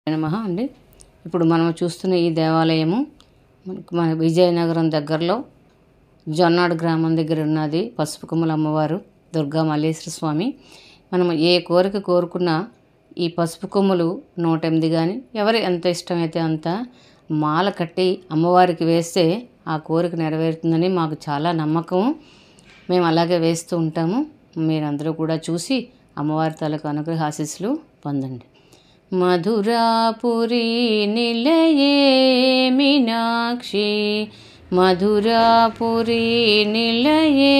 నమః అండి. ఇప్పుడు మనం చూస్తున్న ఈ దేవాలయము మన విజయనగరం దగ్గరలో జొన్నాడు గ్రామం దగ్గర ఉన్నది. పసుపు కొమ్ముల అమ్మవారు దుర్గా మల్లేశ్వర స్వామి. మనం ఏ కోరిక కోరుకున్నా ఈ పసుపు కొమ్ములు 108 కానీ ఎవరు ఎంత ఇష్టమైతే అంత మాల కట్టి అమ్మవారికి వేస్తే ఆ కోరిక నెరవేరుతుందని మాకు చాలా నమ్మకం. మేము అలాగే వేస్తూ ఉంటాము. మీరందరూ కూడా చూసి అమ్మవారి తాలూకు అనుగ్రహ ఆశీస్సులు పొందండి. మధురాపురి నిలయే మీనాక్షి, మధురాపురి నిలయే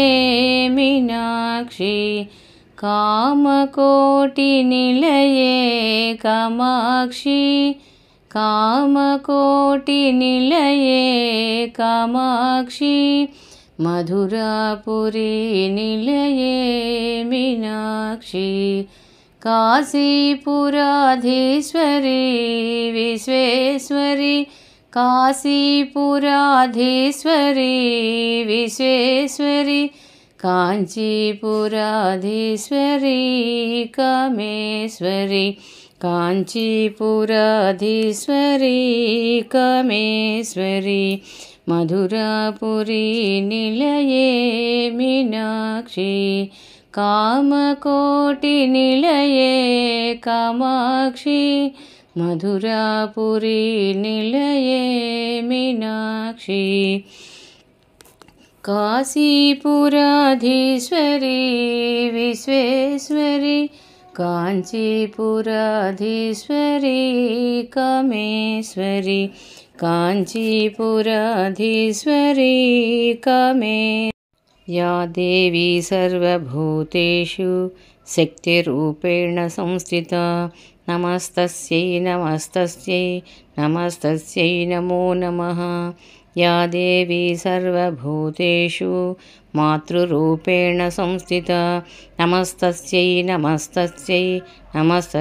మీనాక్షి, కామకోటి నిలయే కామాక్షి, కామకోటి నిలయే కామాక్షి, మధురాపురి నిలయే మీనాక్షి, కాశీపురాధీశ్వరి విశ్వేశ్వరి, కాశీపురాధీశ్వరి విశ్వేశ్వరి, కాంచీపురాధీశ్వరి కామేశ్వరి, కాంచీపురాధీశ్వరి కామేశ్వరి, మధురాపురి నిలయే మీనాక్షి, కామకోటి నిలయే కామాక్షి, మధురాపురి నిలయే మీనాక్షి, కాశీపురాధీశ్వరి విశ్వేశ్వరి, కాంచీపురాధీశ్వరి కామేశ్వరి, కాంచీపురాధీశ్వరి కామే. या देवी सर्वभूतेषु शक्तिरूपेण संस्थिता, नमस्तस्यै नमस्तस्यै नमस्तस्यै नमो नमः. या देवी सर्वभूतेषु मातृरूपेण संस्थिता, नमस्तस्यै नमस्तस्यै नमस्त